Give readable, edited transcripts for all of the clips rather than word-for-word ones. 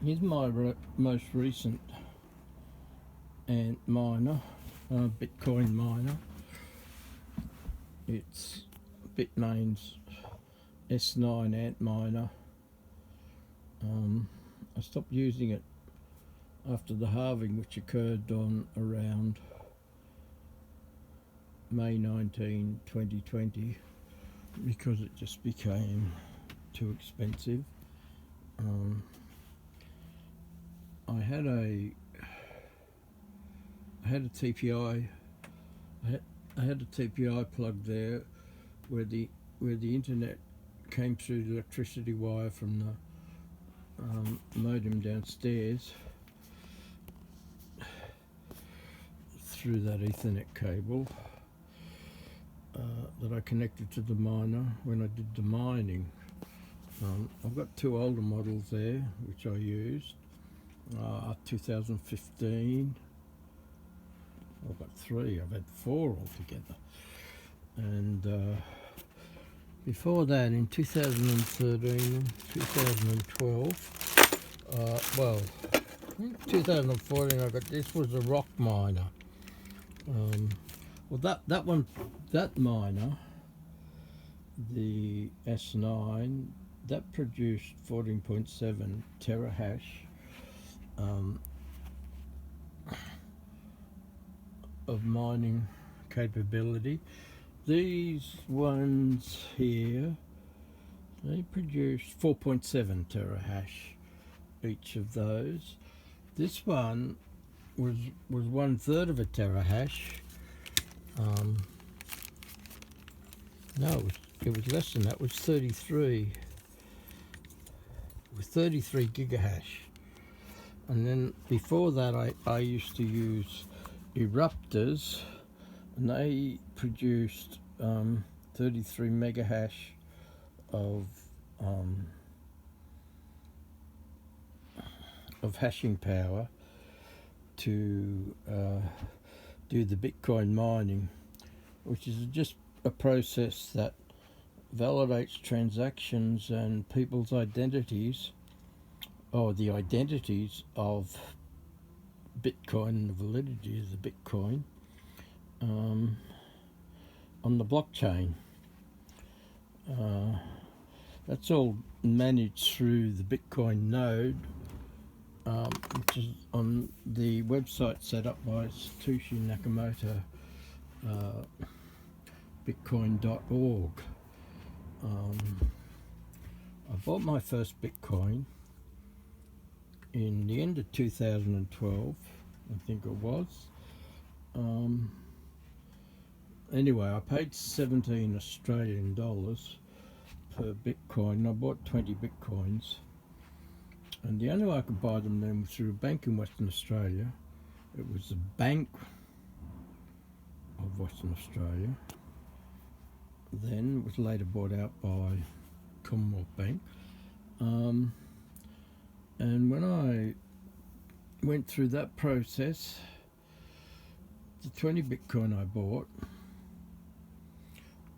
Here's my most recent ant miner, Bitcoin miner. It's Bitmain's S9 ant miner. I stopped using it after the halving, which occurred on around May 19, 2020, because it just became too expensive. I had a TPI. I had a TPI plug there, where the internet came through the electricity wire from the modem downstairs through that Ethernet cable that I connected to the miner when I did the mining. I've got two older models there which I used. 2015. I've got three. I've had four altogether. And before that, in 2013 and 2012, well, in 2014 I got, this was a rock miner. Well, that miner, the S9, that produced 14.7 terahash. Of mining capability. These ones here, they produced 4.7 terahash each of those. This one was 1/3 of a terahash. No, it was less than that. It was 33. It was 33 gigahash. And then before that, I used to use Eruptors, and they produced 33 megahash of hashing power to do the Bitcoin mining, which is just a process that validates transactions and people's identities, or the identities of Bitcoin and the validity of the Bitcoin on the blockchain. That's all managed through the Bitcoin node, which is on the website set up by Satoshi Nakamoto, bitcoin.org. I bought my first Bitcoin in the end of 2012, I think it was. Anyway, I paid 17 Australian dollars per Bitcoin. I bought 20 Bitcoins, and the only way I could buy them then was through a bank in Western Australia. It was the Bank of Western Australia. Then it was later bought out by Commonwealth Bank. And when I went through that process, the 20 Bitcoin I bought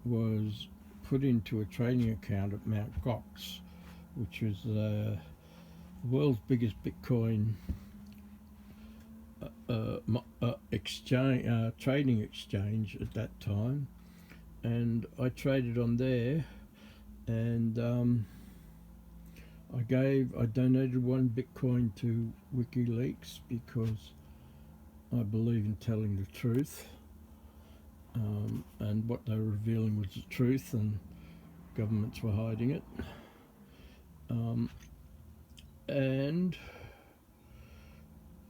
was put into a trading account at Mt. Gox, which was the world's biggest Bitcoin trading exchange at that time. And I traded on there, and I donated 1 Bitcoin to WikiLeaks because I believe in telling the truth, and what they were revealing was the truth, and governments were hiding it. And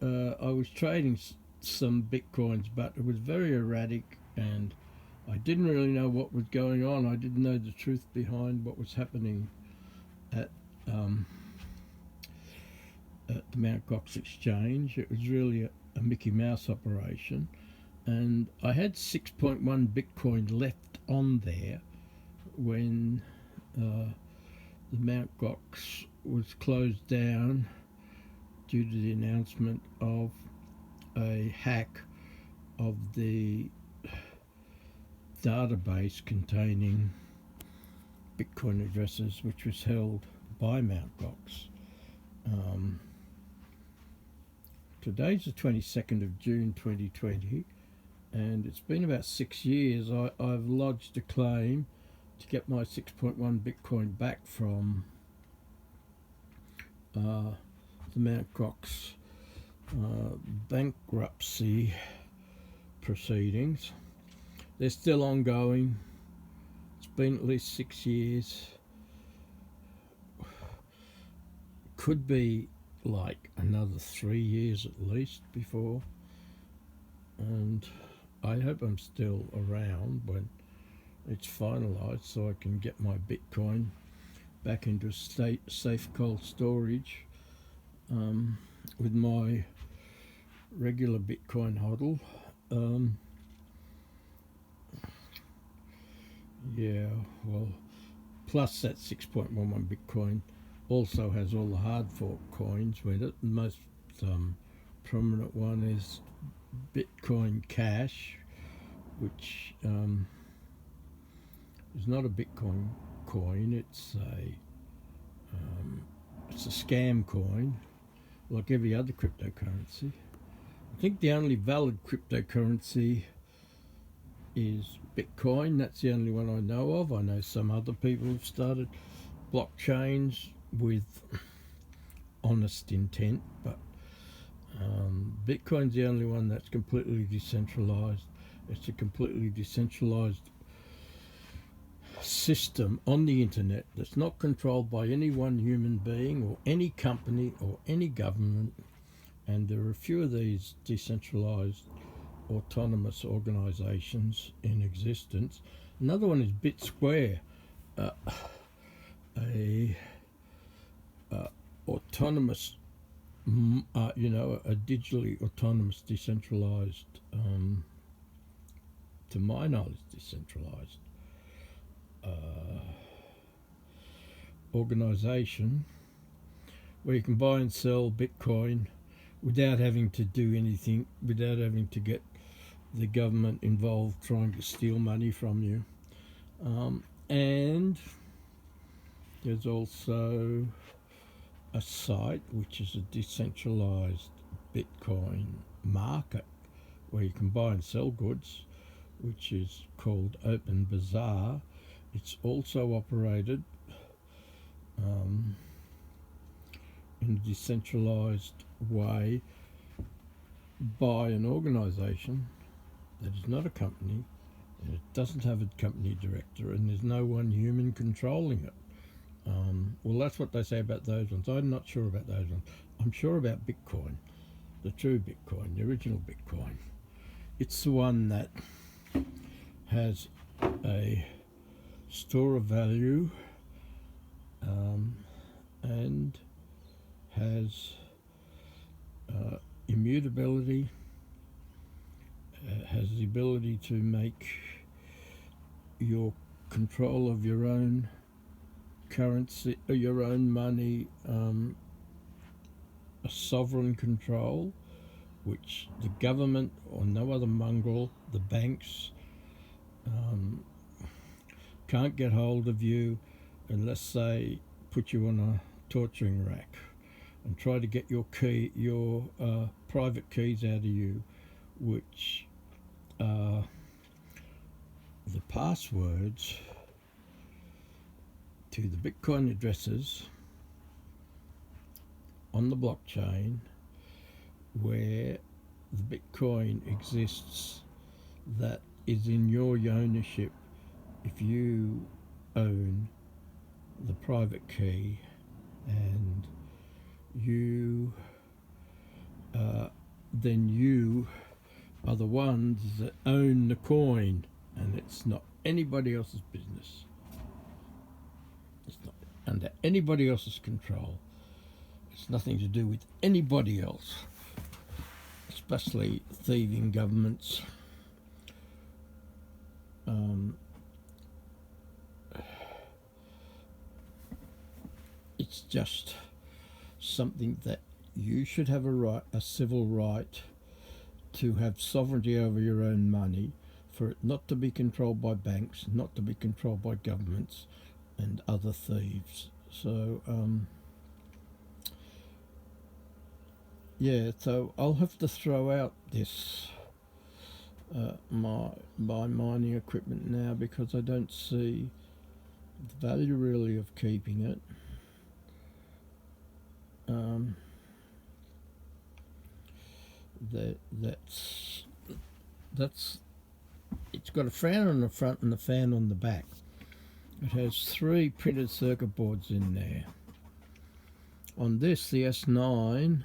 I was trading some Bitcoins, but it was very erratic, and I didn't really know what was going on. I didn't know the truth behind what was happening at the Mt. Gox exchange. It was really a Mickey Mouse operation, and I had 6.1 Bitcoin left on there when the Mt. Gox was closed down due to the announcement of a hack of the database containing Bitcoin addresses, which was held by Mt. Gox. today's the 22nd of June 2020, and it's been about 6 years. I've lodged a claim to get my 6.1 Bitcoin back from the Mt. Gox bankruptcy proceedings. They're still ongoing. It's been at least 6 years. Could be like another 3 years at least before, and I hope I'm still around when it's finalized so I can get my Bitcoin back into safe cold storage with my regular Bitcoin hodl. Yeah, well, plus that 6.11 Bitcoin also has all the hard fork coins with it. The most prominent one is Bitcoin Cash, which is not a Bitcoin coin. It's a scam coin, like every other cryptocurrency. I think the only valid cryptocurrency is Bitcoin. That's the only one I know of. I know some other people have started blockchains with honest intent, but Bitcoin's the only one that's completely decentralized. It's a completely decentralized system on the internet that's not controlled by any one human being or any company or any government, and there are a few of these decentralized autonomous organizations in existence. Another one is BitSquare, a autonomous, a digitally autonomous, decentralized, to my knowledge, decentralized organization where you can buy and sell Bitcoin without having to do anything, without having to get the government involved trying to steal money from you. And there's also a site which is a decentralized Bitcoin market where you can buy and sell goods, which is called Open Bazaar. It's also operated in a decentralized way by an organization that is not a company, and it doesn't have a company director, and there's no one human controlling it. Well, that's what they say about those ones. I'm not sure about those ones. I'm sure about Bitcoin, the true Bitcoin, the original Bitcoin. It's the one that has a store of value and has immutability, has the ability to make your control of your own currency, or your own money, a sovereign control, which the government or no other mongrel, the banks, can't get hold of you unless they put you on a torturing rack and try to get your private keys out of you, which are the passwords to the Bitcoin addresses on the blockchain where the Bitcoin exists, that is in your ownership. If you own the private key, and you then you are the ones that own the coin, and it's not anybody else's business. It's not under anybody else's control. It's nothing to do with anybody else, especially thieving governments. It's just something that you should have a civil right to have sovereignty over your own money, for it not to be controlled by banks, not to be controlled by governments and other thieves. So yeah, so I'll have to throw out this my mining equipment now because I don't see the value really of keeping it. That's it's got a fan on the front and a fan on the back. It has 3 printed circuit boards in there. On this, the S9